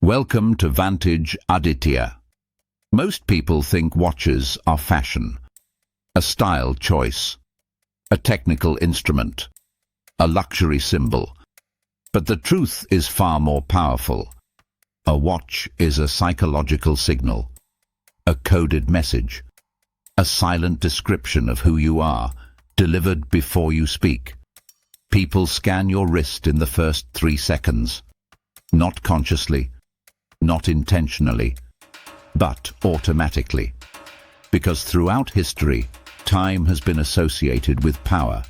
Welcome to Vantage Aditya. Most people think watches are fashion, a style choice, a technical instrument, a luxury symbol. But the truth is far more powerful. A watch is a psychological signal, a coded message, a silent description of who you are, delivered before you speak. People scan your wrist in the first 3 seconds, not consciously, not intentionally, but automatically. Because throughout history, time has been associated with power,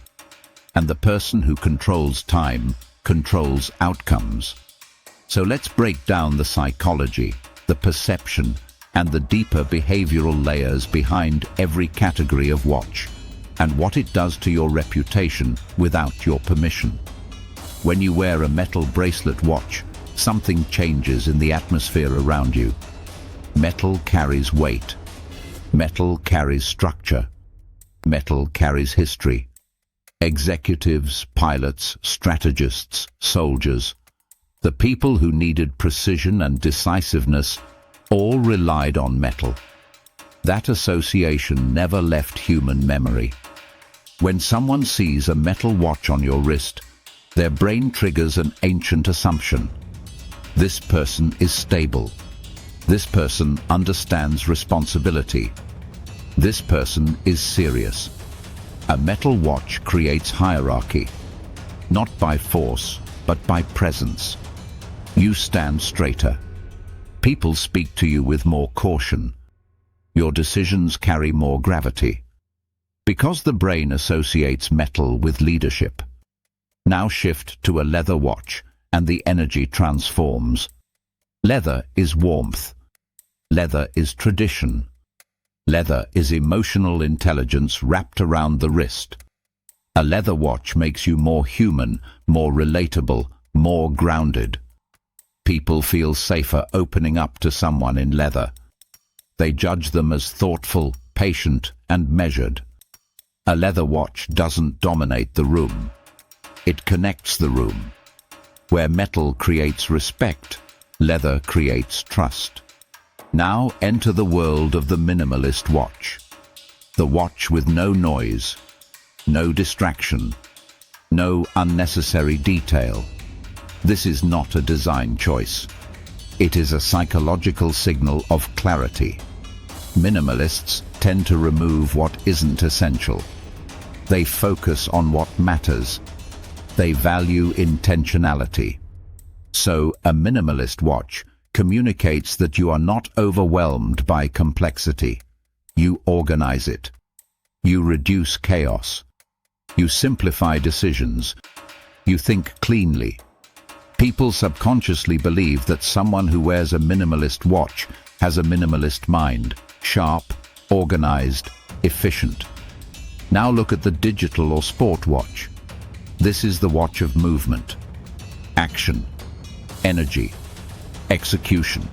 and the person who controls time controls outcomes. So let's break down the psychology, the perception, and the deeper behavioral layers behind every category of watch, and what it does to your reputation without your permission. When you wear a metal bracelet watch, something changes in the atmosphere around you. Metal carries weight. Metal carries structure. Metal carries history. Executives, pilots, strategists, soldiers, the people who needed precision and decisiveness all relied on metal. That association never left human memory. When someone sees a metal watch on your wrist, their brain triggers an ancient assumption. This person is stable. This person understands responsibility. This person is serious. A metal watch creates hierarchy, not by force, but by presence. You stand straighter. People speak to you with more caution. Your decisions carry more gravity. Because the brain associates metal with leadership. Now shift to a leather watch, and the energy transforms. Leather is warmth. Leather is tradition. Leather is emotional intelligence wrapped around the wrist. A leather watch makes you more human, more relatable, more grounded. People feel safer opening up to someone in leather. They judge them as thoughtful, patient, and measured. A leather watch doesn't dominate the room. It connects the room. Where metal creates respect, leather creates trust. Now enter the world of the minimalist watch. The watch with no noise, no distraction, no unnecessary detail. This is not a design choice. It is a psychological signal of clarity. Minimalists tend to remove what isn't essential. They focus on what matters. They value intentionality. So, a minimalist watch communicates that you are not overwhelmed by complexity. You organize it. You reduce chaos. You simplify decisions. You think cleanly. People subconsciously believe that someone who wears a minimalist watch has a minimalist mind, sharp, organized, efficient. Now look at the digital or sport watch. This is the watch of movement, action, energy, execution.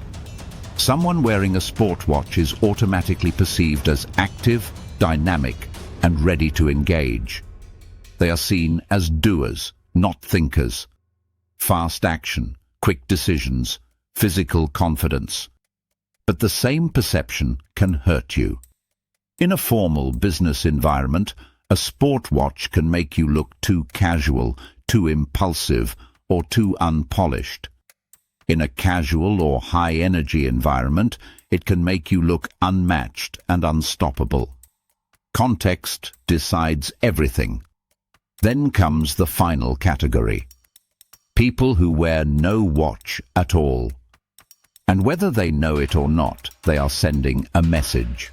Someone wearing a sport watch is automatically perceived as active, dynamic, and ready to engage. They are seen as doers, not thinkers. Fast action, quick decisions, physical confidence. But the same perception can hurt you. In a formal business environment, a sport watch can make you look too casual, too impulsive, or too unpolished. In a casual or high-energy environment, it can make you look unmatched and unstoppable. Context decides everything. Then comes the final category. People who wear no watch at all. And whether they know it or not, they are sending a message.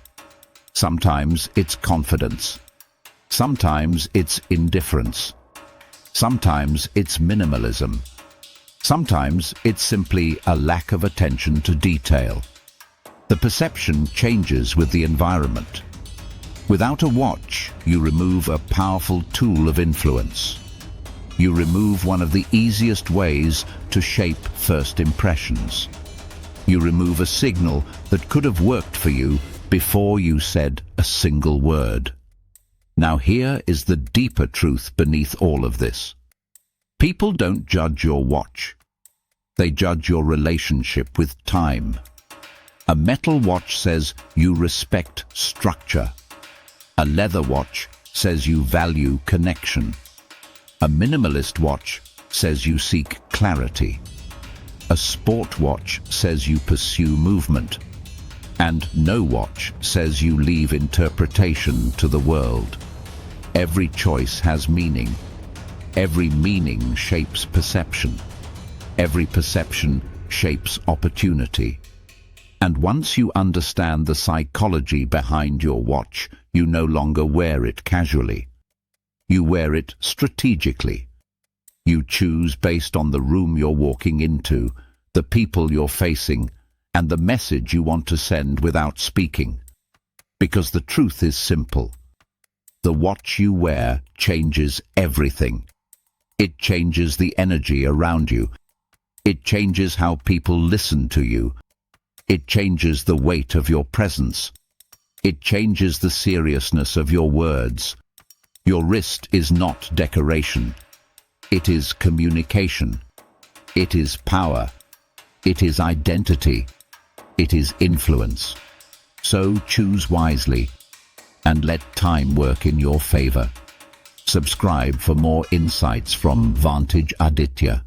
Sometimes it's confidence. Sometimes it's indifference. Sometimes it's minimalism. Sometimes it's simply a lack of attention to detail. The perception changes with the environment. Without a watch, you remove a powerful tool of influence. You remove one of the easiest ways to shape first impressions. You remove a signal that could have worked for you before you said a single word. Now here is the deeper truth beneath all of this. People don't judge your watch. They judge your relationship with time. A metal watch says you respect structure. A leather watch says you value connection. A minimalist watch says you seek clarity. A sport watch says you pursue movement. And no watch says you leave interpretation to the world. Every choice has meaning. Every meaning shapes perception. Every perception shapes opportunity. And once you understand the psychology behind your watch, you no longer wear it casually. You wear it strategically. You choose based on the room you're walking into, the people you're facing, and the message you want to send without speaking. Because the truth is simple. The watch you wear changes everything. It changes the energy around you. It changes how people listen to you. It changes the weight of your presence. It changes the seriousness of your words. Your wrist is not decoration. It is communication. It is power. It is identity. It is influence. So choose wisely and let time work in your favor. Subscribe for more insights from Vantage Aditya.